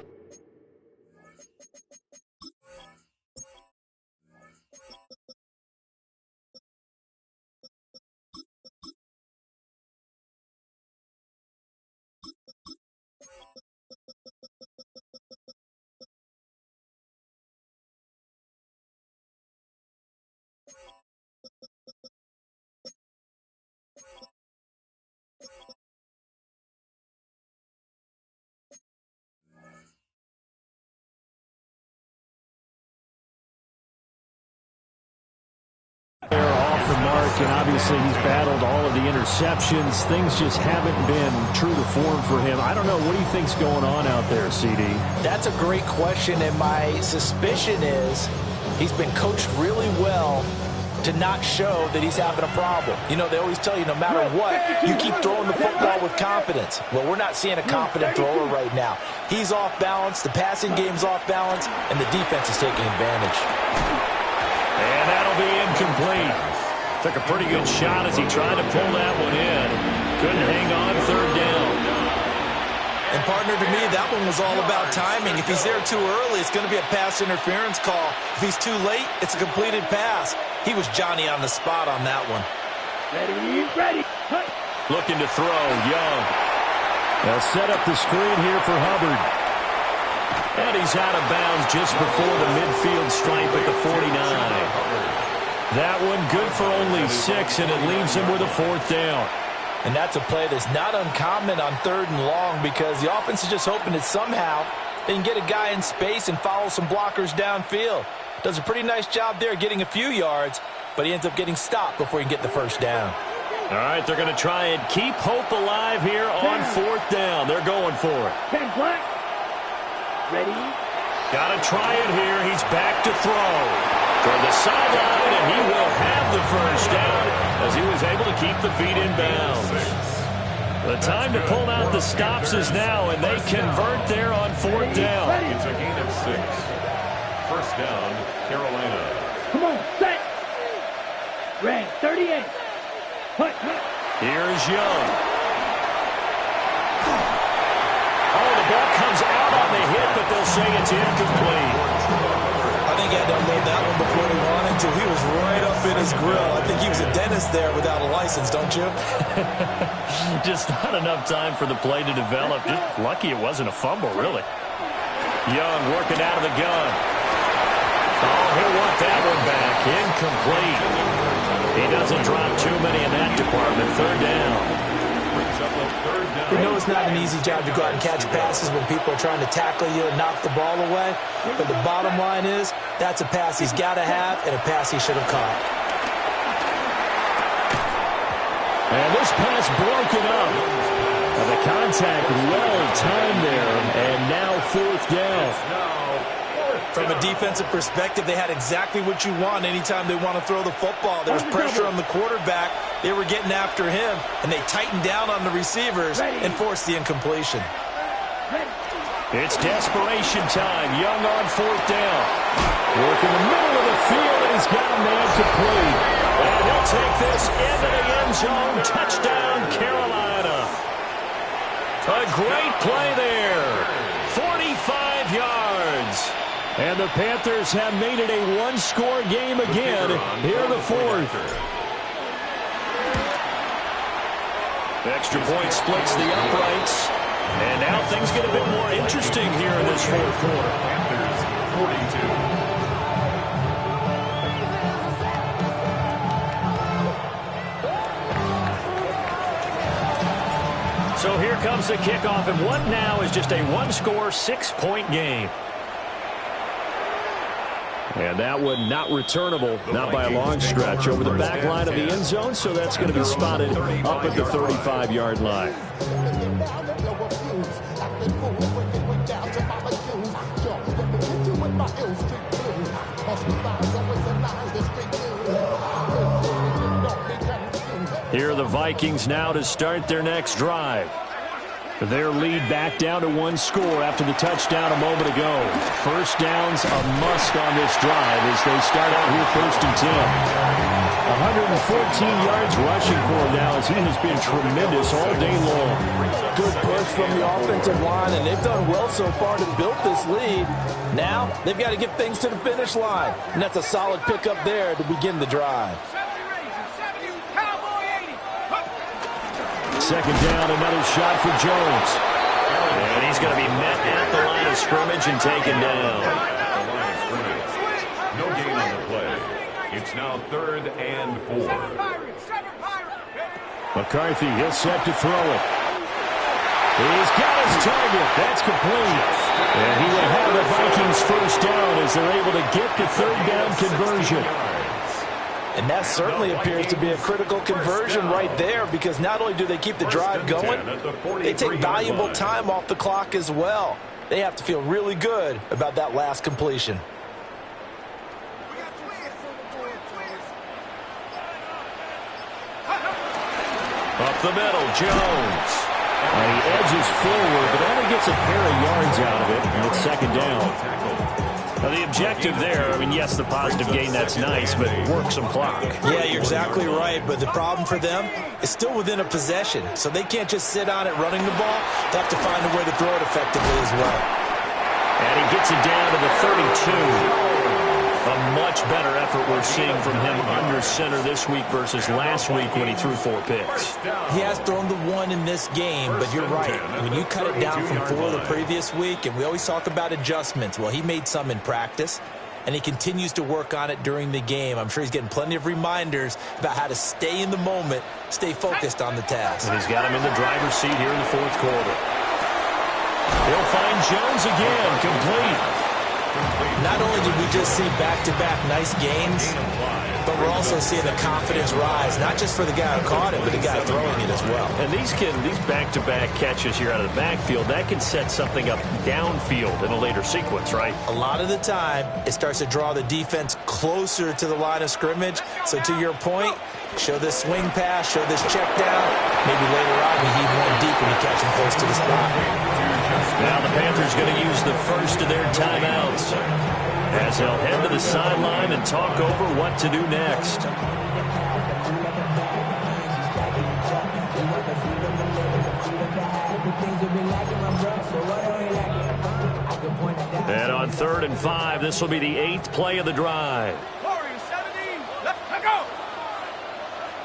Off the mark, and obviously he's battled all of the interceptions. Things just haven't been true to form for him. I don't know. What do you think's going on out there, CD? That's a great question, and my suspicion is he's been coached really well to not show that he's having a problem. You know, they always tell you no matter what, you keep throwing the football with confidence. Well, we're not seeing a confident thrower right now. He's off balance, the passing game's off balance, and the defense is taking advantage. And that'll be incomplete. Took a pretty good shot as he tried to pull that one in. Couldn't hang on, third down. And, partner, to me, that one was all about timing. If he's there too early, it's going to be a pass interference call. If he's too late, it's a completed pass. He was Johnny on the spot on that one. Ready. Looking to throw, Young. They'll set up the screen here for Hubbard. And he's out of bounds just before the midfield stripe at the 49. That one good for only 6, and it leaves him with a 4th down. And that's a play that's not uncommon on 3rd and long because the offense is just hoping that somehow they can get a guy in space and follow some blockers downfield. Does a pretty nice job there getting a few yards, but he ends up getting stopped before he can get the 1st down. All right, they're going to try and keep hope alive here on 4th down. They're going for it. 10 black. Ready. Got to try it here. He's back to throw. Toward the sideline, and he will have the 1st down as he was able to keep the feet in bounds. The time to pull out the stops is now, and they convert there on 4th down. It's a gain of 6. 1st down, Carolina. Come on, set. Red, 38. Here's Young. Oh, the ball comes out on the hit, but they'll say it's incomplete. I think he had to unload that one before he wanted to. He was right up in his grill. I think he was a dentist there without a license, don't you? Just not enough time for the play to develop. Just lucky it wasn't a fumble, really. Young working out of the gun. Oh, he'll want that one back. Incomplete. He doesn't drop too many in that department. 3rd down. You know it's not an easy job to go out and catch passes when people are trying to tackle you and knock the ball away. But the bottom line is, that's a pass he's got to have and a pass he should have caught. And this pass broken up. And the contact well-timed there. And now 4th down. From a defensive perspective, they had exactly what you want anytime they want to throw the football. There was pressure on the quarterback. They were getting after him, and they tightened down on the receivers and forced the incompletion. It's desperation time. Young on 4th down. Work in the middle of the field, and he's got a man complete. And he'll take this into the end zone. Touchdown, Carolina. A great play there. 45 yards. And the Panthers have made it a one-score game again here in the 4th. Extra point splits the uprights. And now things get a bit more interesting here in this 4th quarter. Panthers 42. So here comes the kickoff, and what now is just a one-score, 6-point game. And that one not returnable, not by a long stretch, over the back line of the end zone, so that's going to be spotted up at the 35-yard line. Here are the Vikings now to start their next drive. Their lead back down to 1 score after the touchdown a moment ago. 1st down's a must on this drive as they start out here 1st and 10. 114 yards rushing for him now as he has been tremendous all day long. Good push from the offensive line, and they've done well so far to build this lead. Now they've got to get things to the finish line, and that's a solid pickup there to begin the drive. 2nd down, another shot for Jones. And he's going to be met at the line of scrimmage and taken down. No gain on the play. It's now 3rd and 4. McCarthy, he'll set to throw it. He's got his target. That's complete. And he will have the Vikings 1st down as they're able to get the 3rd down conversion. And that certainly appears to be a critical conversion right there because not only do they keep the drive going, they take valuable time off the clock as well. They have to feel really good about that last completion. Up the middle, Jones. And he edges forward, but only gets a pair of yards out of it, and it's 2nd down. Well, the objective there, I mean, yes, the positive gain, that's nice, but work some clock. Yeah, you're exactly right, but the problem for them is still within a possession, so they can't just sit on it running the ball. They have to find a way to throw it effectively as well. And he gets it down to the 32. A much better effort we're seeing from him under center this week versus last week when he threw 4 picks. He has thrown the 1 in this game, but you're right. When you cut it down from 4 the previous week, and we always talk about adjustments, well, he made some in practice, and he continues to work on it during the game. I'm sure he's getting plenty of reminders about how to stay in the moment, stay focused on the task. And he's got him in the driver's seat here in the 4th quarter. He'll find Jones again, complete. Not only did we just see back-to-back nice games, but we're also seeing the confidence rise, not just for the guy who caught it, but the guy throwing it as well. And these back-to-back catches here out of the backfield, that can set something up downfield in a later sequence, right? A lot of the time, it starts to draw the defense closer to the line of scrimmage. So to your point, show this swing pass, show this check down. Maybe later on we heave one deep and we catch him close to the spot. Now the Panthers going to use the first of their timeouts as they'll head to the sideline and talk over what to do next. And on 3rd and 5, this will be the 8th play of the drive. Warriors 17, let go.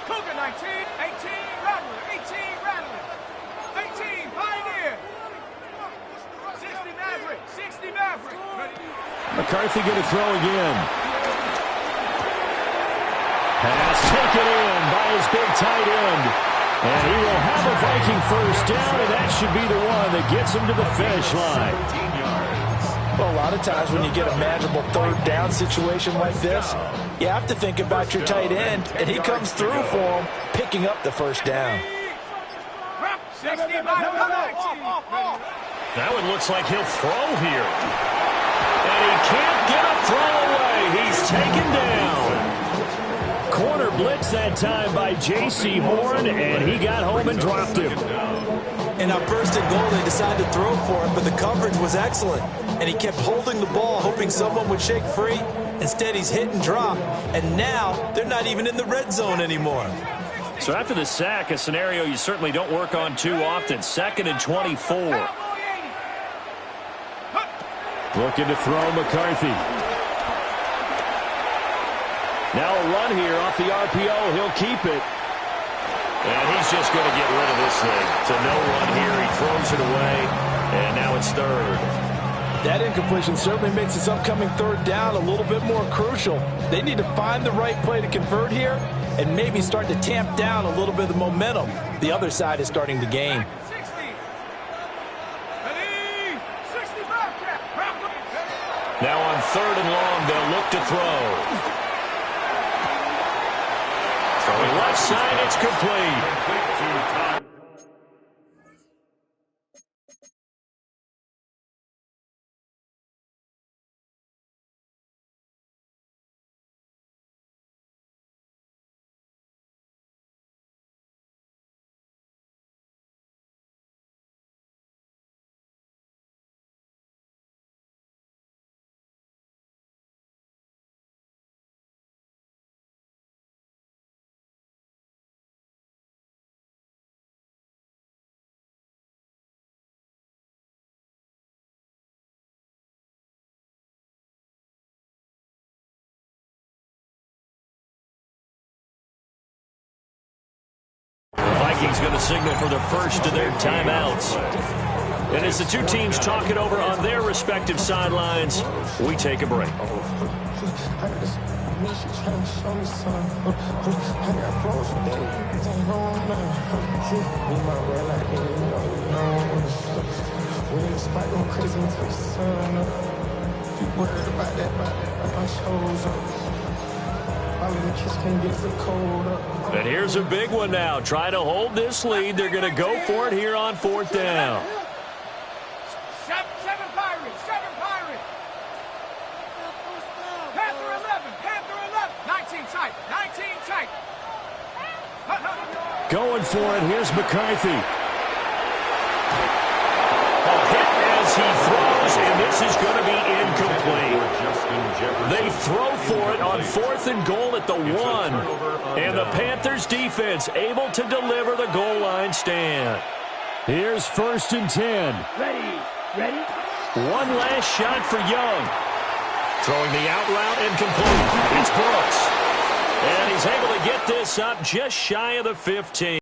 Cougar 19, 18, Rattler, 18, Rattler, 18, Pioneer, 60 Maverick, 60 Maverick. McCarthy going to throw again. Pass taken in by his big tight end. And he will have a Viking first down, and that should be the one that gets him to the finish line. Well, a lot of times when you get a manageable 3rd down situation like this, you have to think about your tight end, and he comes through for him, picking up the first down. That one looks like he'll throw here. And he can't get a throw away. He's taken down. Corner blitz that time by J.C. Horn, and he got home and dropped him. And on 1st and goal, they decided to throw for it, but the coverage was excellent. And he kept holding the ball, hoping someone would shake free. Instead, he's hit and drop. And now, they're not even in the red zone anymore. So after the sack, a scenario you certainly don't work on too often. 2nd and 24. Looking to throw McCarthy. Now a run here off the RPO. He'll keep it. And he's just going to get rid of this thing. To no run here. He throws it away. And now it's 3rd. That incompletion certainly makes this upcoming 3rd down a little bit more crucial. They need to find the right play to convert here and maybe start to tamp down a little bit of the momentum. The other side is starting to gain. Now on 3rd and long, they'll look to throw. Throwing left side, it's complete. Vikings going to signal for the first of their timeouts. And as the two teams talk it over on their respective sidelines, we take a break. And here's a big one now. Trying to hold this lead. They're going to go for it here on 4th down. Seven Pirates. Panther 11. 19 tight. Going for it. Here's McCarthy. A hit as he throws. throws, and this is going to be incomplete. They throw for it on 4th and goal at the 1. And the Panthers defense able to deliver the goal line stand. Here's 1st and 10. Ready? One last shot for Young. Throwing the out route incomplete. It's Brooks. And he's able to get this up just shy of the 15.